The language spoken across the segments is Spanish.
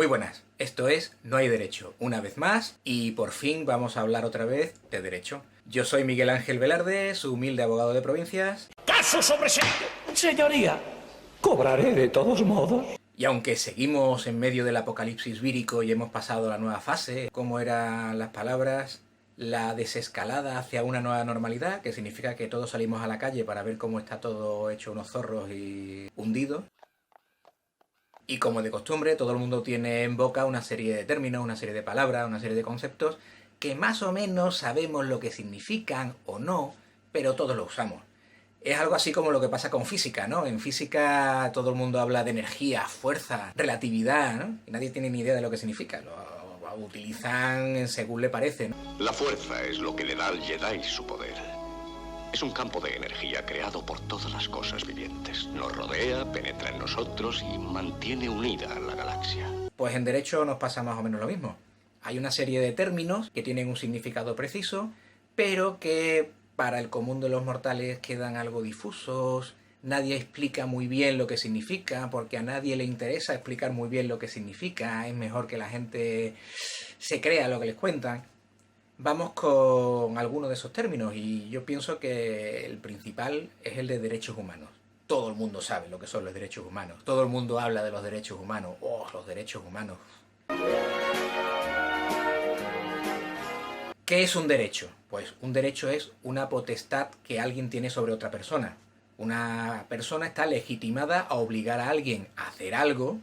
Muy buenas, esto es No hay derecho, una vez más, y por fin vamos a hablar otra vez de derecho. Yo soy Miguel Ángel Velarde, su humilde abogado de provincias. ¡Caso sobreseído! Señoría, cobraré de todos modos. Y aunque seguimos en medio del apocalipsis vírico y hemos pasado a la nueva fase, como eran las palabras, la desescalada hacia una nueva normalidad, que significa que todos salimos a la calle para ver cómo está todo hecho unos zorros y hundidos. Y como de costumbre, todo el mundo tiene en boca una serie de términos, una serie de palabras, una serie de conceptos que más o menos sabemos lo que significan o no, pero todos lo usamos. Es algo así como lo que pasa con física, ¿no? En física todo el mundo habla de energía, fuerza, relatividad, ¿no? Y nadie tiene ni idea de lo que significa. Lo utilizan según le parece, ¿no? La fuerza es lo que le da al Jedi su poder. Es un campo de energía creado por todas las cosas vivientes. Nos rodea, penetra en nosotros y mantiene unida a la galaxia. Pues en derecho nos pasa más o menos lo mismo. Hay una serie de términos que tienen un significado preciso, pero que para el común de los mortales quedan algo difusos. Nadie explica muy bien lo que significa, porque a nadie le interesa explicar muy bien lo que significa. Es mejor que la gente se crea lo que les cuentan. Vamos con algunos de esos términos y yo pienso que el principal es el de derechos humanos. Todo el mundo sabe lo que son los derechos humanos. Todo el mundo habla de los derechos humanos. ¡Oh, los derechos humanos! ¿Qué es un derecho? Pues un derecho es una potestad que alguien tiene sobre otra persona. Una persona está legitimada a obligar a alguien a hacer algo,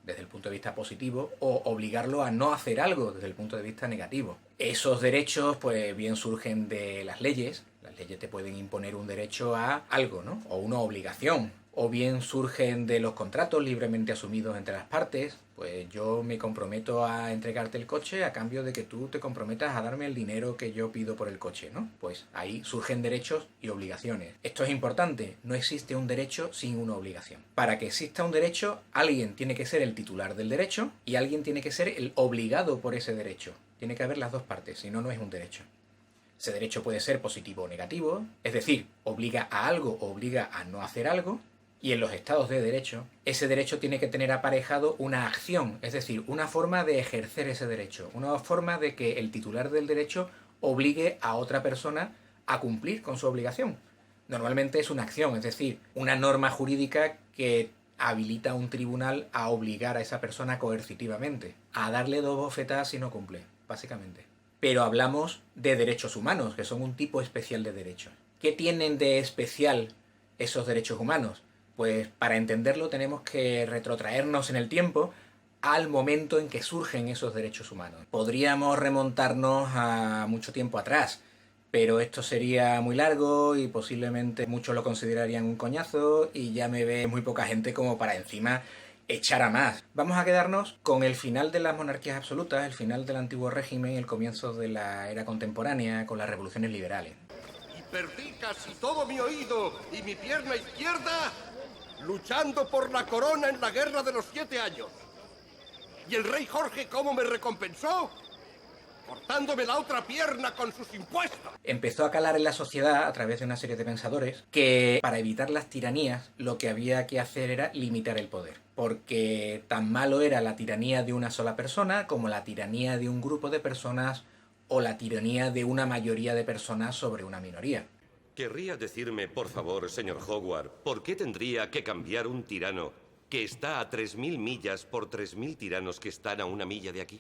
desde el punto de vista positivo, o obligarlo a no hacer algo, desde el punto de vista negativo. Esos derechos, pues bien surgen de las leyes. Las leyes te pueden imponer un derecho a algo, ¿no? O una obligación. O bien surgen de los contratos libremente asumidos entre las partes. Pues yo me comprometo a entregarte el coche a cambio de que tú te comprometas a darme el dinero que yo pido por el coche, ¿no? Pues ahí surgen derechos y obligaciones. Esto es importante, no existe un derecho sin una obligación. Para que exista un derecho, alguien tiene que ser el titular del derecho y alguien tiene que ser el obligado por ese derecho. Tiene que haber las dos partes, si no, no es un derecho. Ese derecho puede ser positivo o negativo, es decir, obliga a algo o obliga a no hacer algo. Y en los estados de derecho, ese derecho tiene que tener aparejado una acción, es decir, una forma de ejercer ese derecho, una forma de que el titular del derecho obligue a otra persona a cumplir con su obligación. Normalmente es una acción, es decir, una norma jurídica que habilita a un tribunal a obligar a esa persona coercitivamente, a darle 2 bofetadas si no cumple, básicamente. Pero hablamos de derechos humanos, que son un tipo especial de derechos. ¿Qué tienen de especial esos derechos humanos? Pues para entenderlo tenemos que retrotraernos en el tiempo al momento en que surgen esos derechos humanos. Podríamos remontarnos a mucho tiempo atrás, pero esto sería muy largo y posiblemente muchos lo considerarían un coñazo y ya me ve muy poca gente como para encima echar a más. Vamos a quedarnos con el final de las monarquías absolutas, el final del antiguo régimen, el comienzo de la era contemporánea con las revoluciones liberales. Y perdí casi todo mi oído y mi pierna izquierda luchando por la corona en la guerra de los 7 años. ¿Y el rey Jorge cómo me recompensó? Cortándome la otra pierna con sus impuestos. Empezó a calar en la sociedad a través de una serie de pensadores que para evitar las tiranías lo que había que hacer era limitar el poder. Porque tan malo era la tiranía de una sola persona como la tiranía de un grupo de personas o la tiranía de una mayoría de personas sobre una minoría. ¿Querría decirme, por favor, señor Hogwarts, por qué tendría que cambiar un tirano que está a 3000 millas por 3000 tiranos que están a 1 milla de aquí?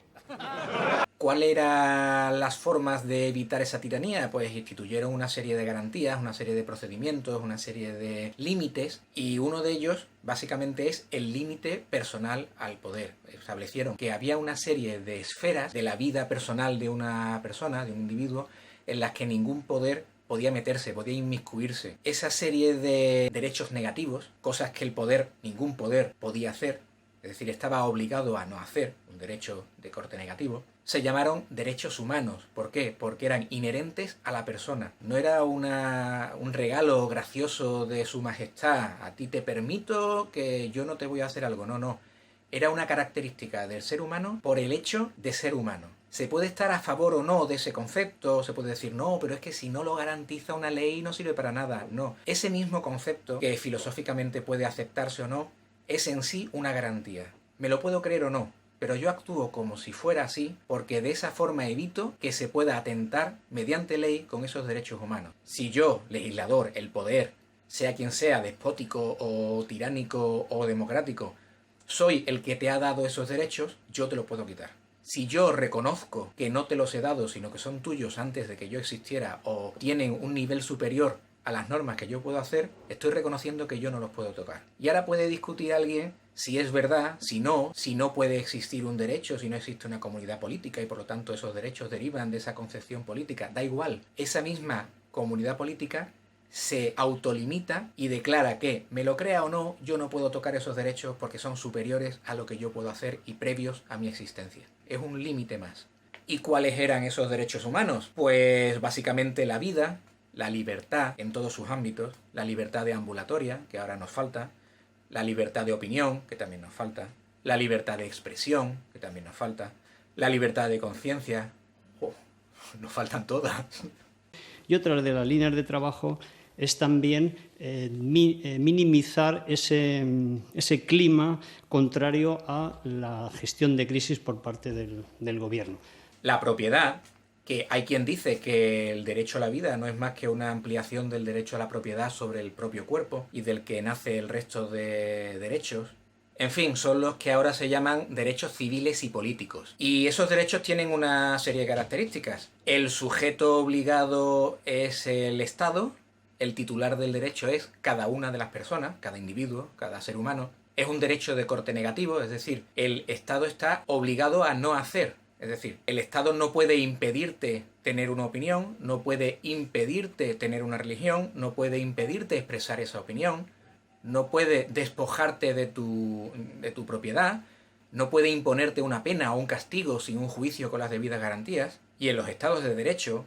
¿Cuáles eran las formas de evitar esa tiranía? Pues instituyeron una serie de garantías, una serie de procedimientos, una serie de límites, y uno de ellos básicamente es el límite personal al poder. Establecieron que había una serie de esferas de la vida personal de una persona, de un individuo, en las que ningún poder podía meterse, podía inmiscuirse. Esa serie de derechos negativos, cosas que el poder, ningún poder podía hacer, es decir, estaba obligado a no hacer, un derecho de corte negativo, se llamaron derechos humanos. ¿Por qué? Porque eran inherentes a la persona. No era un regalo gracioso de su majestad. A ti te permito que yo no te voy a hacer algo. No, no. Era una característica del ser humano por el hecho de ser humano. Se puede estar a favor o no de ese concepto, se puede decir, no, pero es que si no lo garantiza una ley no sirve para nada. No, ese mismo concepto, que filosóficamente puede aceptarse o no, es en sí una garantía. ¿Me lo puedo creer o no? pero yo actúo como si fuera así porque de esa forma evito que se pueda atentar mediante ley con esos derechos humanos. Si yo, legislador, el poder, sea quien sea, despótico o tiránico o democrático, soy el que te ha dado esos derechos, yo te los puedo quitar. Si yo reconozco que no te los he dado, sino que son tuyos antes de que yo existiera o tienen un nivel superior a las normas que yo puedo hacer, estoy reconociendo que yo no los puedo tocar. Y ahora puede discutir alguien si es verdad, si no puede existir un derecho, si no existe una comunidad política y por lo tanto esos derechos derivan de esa concepción política. Da igual, esa misma comunidad política se autolimita y declara que, me lo crea o no, yo no puedo tocar esos derechos porque son superiores a lo que yo puedo hacer y previos a mi existencia. Es un límite más. ¿Y cuáles eran esos derechos humanos? Pues básicamente la vida, la libertad en todos sus ámbitos, la libertad de ambulatoria, que ahora nos falta, la libertad de opinión, que también nos falta, la libertad de expresión, que también nos falta, la libertad de conciencia, nos faltan todas. Y otra de las líneas de trabajo es también minimizar ese clima contrario a la gestión de crisis por parte del gobierno. La propiedad, que hay quien dice que el derecho a la vida no es más que una ampliación del derecho a la propiedad sobre el propio cuerpo y del que nace el resto de derechos. En fin, son los que ahora se llaman derechos civiles y políticos. Y esos derechos tienen una serie de características. El sujeto obligado es el Estado, el titular del derecho es cada una de las personas, cada individuo, cada ser humano. Es un derecho de corte negativo, es decir, el Estado está obligado a no hacer. Es decir, el Estado no puede impedirte tener una opinión, no puede impedirte tener una religión, no puede impedirte expresar esa opinión, no puede despojarte de tu propiedad, no puede imponerte una pena o un castigo sin un juicio con las debidas garantías. Y en los estados de derecho,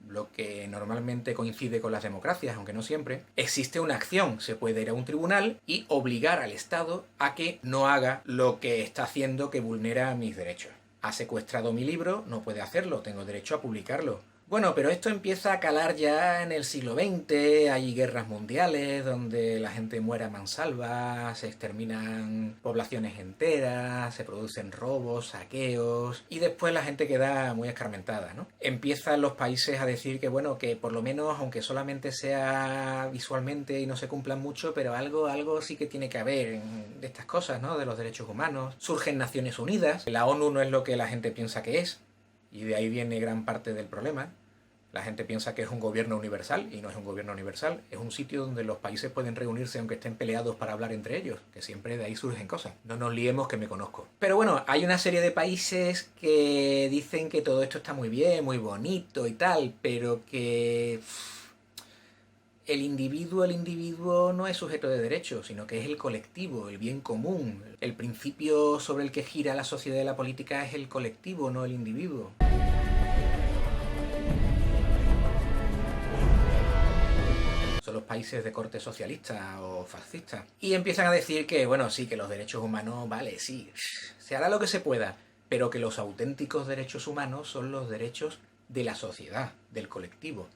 lo que normalmente coincide con las democracias, aunque no siempre, existe una acción. Se puede ir a un tribunal y obligar al Estado a que no haga lo que está haciendo que vulnera mis derechos. Ha secuestrado mi libro, no puede hacerlo, tengo derecho a publicarlo. Bueno, pero esto empieza a calar ya en el siglo XX, hay guerras mundiales donde la gente muere a mansalva, se exterminan poblaciones enteras, se producen robos, saqueos y después la gente queda muy escarmentada, ¿no? Empiezan los países a decir que bueno, que por lo menos, aunque solamente sea visualmente y no se cumplan mucho, pero algo sí que tiene que haber de estas cosas, ¿no? De los derechos humanos. Surgen Naciones Unidas, la ONU no es lo que la gente piensa que es. Y de ahí viene gran parte del problema. La gente piensa que es un gobierno universal y no es un gobierno universal. Es un sitio donde los países pueden reunirse aunque estén peleados para hablar entre ellos, que siempre de ahí surgen cosas. No nos liemos que me conozco. Pero bueno, hay una serie de países que dicen que todo esto está muy bien, muy bonito y tal, pero que el individuo no es sujeto de derecho, sino que es el colectivo, el bien común. El principio sobre el que gira la sociedad y la política es el colectivo, no el individuo. Son los países de corte socialista o fascista. Y empiezan a decir que, bueno, sí, que los derechos humanos, vale, sí, se hará lo que se pueda, pero que los auténticos derechos humanos son los derechos de la sociedad, del colectivo.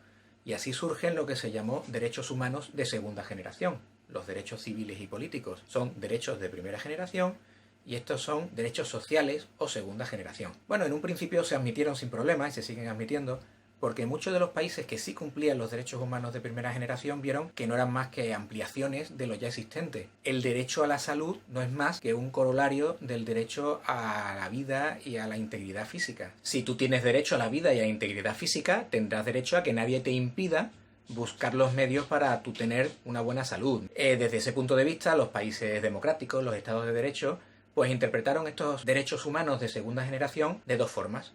Y así surgen lo que se llamó derechos humanos de segunda generación. Los derechos civiles y políticos son derechos de primera generación y estos son derechos sociales o segunda generación. Bueno, en un principio se admitieron sin problema y se siguen admitiendo porque muchos de los países que sí cumplían los derechos humanos de primera generación vieron que no eran más que ampliaciones de lo ya existente. El derecho a la salud no es más que un corolario del derecho a la vida y a la integridad física. Si tú tienes derecho a la vida y a la integridad física, tendrás derecho a que nadie te impida buscar los medios para tú tener una buena salud. Desde ese punto de vista, los países democráticos, los estados de derecho, pues interpretaron estos derechos humanos de segunda generación de dos formas.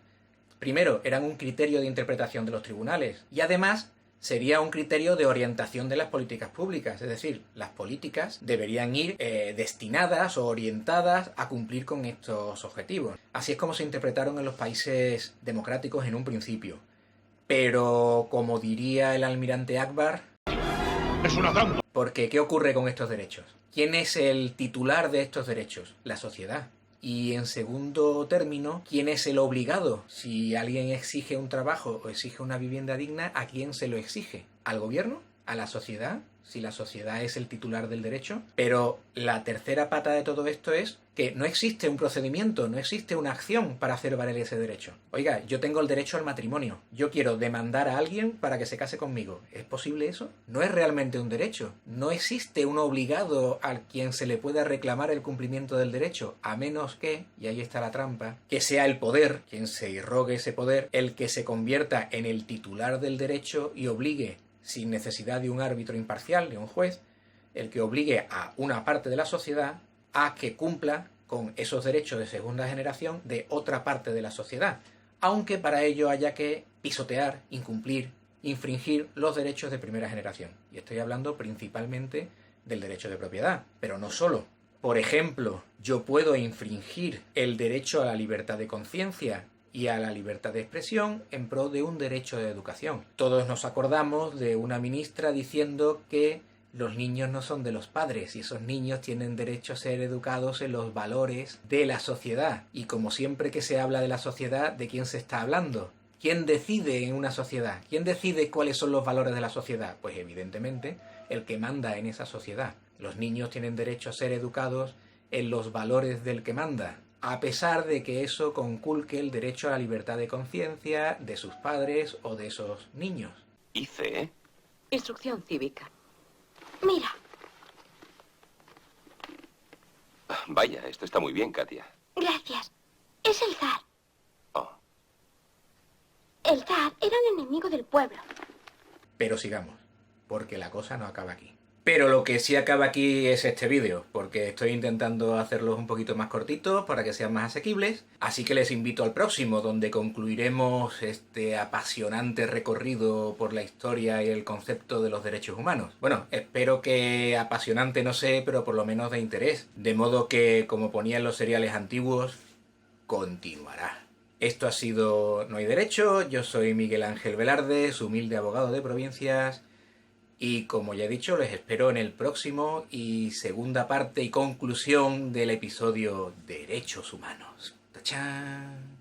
Primero, eran un criterio de interpretación de los tribunales y además sería un criterio de orientación de las políticas públicas. Es decir, las políticas deberían ir destinadas o orientadas a cumplir con estos objetivos. Así es como se interpretaron en los países democráticos en un principio. Pero, como diría el almirante Akbar, ¡es una trampa! Porque, ¿qué ocurre con estos derechos? ¿Quién es el titular de estos derechos? La sociedad. Y en segundo término, ¿quién es el obligado? Si alguien exige un trabajo o exige una vivienda digna, ¿a quién se lo exige? ¿Al gobierno? ¿A la sociedad? si la sociedad es el titular del derecho. Pero la tercera pata de todo esto es que no existe un procedimiento, no existe una acción para hacer valer ese derecho. Oiga, yo tengo el derecho al matrimonio. Yo quiero demandar a alguien para que se case conmigo. ¿Es posible eso? No es realmente un derecho. No existe un obligado al quien se le pueda reclamar el cumplimiento del derecho, a menos que, y ahí está la trampa, que sea el poder, quien se irrogue ese poder, el que se convierta en el titular del derecho y obligue, sin necesidad de un árbitro imparcial, de un juez, el que obligue a una parte de la sociedad a que cumpla con esos derechos de segunda generación de otra parte de la sociedad, aunque para ello haya que pisotear, incumplir, infringir los derechos de primera generación. Y estoy hablando principalmente del derecho de propiedad, pero no solo. Por ejemplo, yo puedo infringir el derecho a la libertad de conciencia y a la libertad de expresión en pro de un derecho de educación. Todos nos acordamos de una ministra diciendo que los niños no son de los padres y esos niños tienen derecho a ser educados en los valores de la sociedad. Y como siempre que se habla de la sociedad, ¿de quién se está hablando? ¿Quién decide en una sociedad? ¿Quién decide cuáles son los valores de la sociedad? Pues evidentemente el que manda en esa sociedad. Los niños tienen derecho a ser educados en los valores del que manda, a pesar de que eso conculque el derecho a la libertad de conciencia de sus padres o de esos niños. Hice, Instrucción cívica. Mira, Vaya, esto está muy bien, Katia. gracias. Es el zar. Oh. El zar era un enemigo del pueblo. Pero sigamos, porque la cosa no acaba aquí. Pero lo que sí acaba aquí es este vídeo, porque estoy intentando hacerlos un poquito más cortitos para que sean más asequibles. Así que les invito al próximo, donde concluiremos este apasionante recorrido por la historia y el concepto de los derechos humanos. Bueno, espero que apasionante no sé, pero por lo menos de interés. De modo que, como ponía en los seriales antiguos, continuará. Esto ha sido No hay derecho, yo soy Miguel Ángel Velarde, su humilde abogado de provincias. Y como ya he dicho, les espero en el próximo y segunda parte y conclusión del episodio Derechos Humanos. ¡Tachán!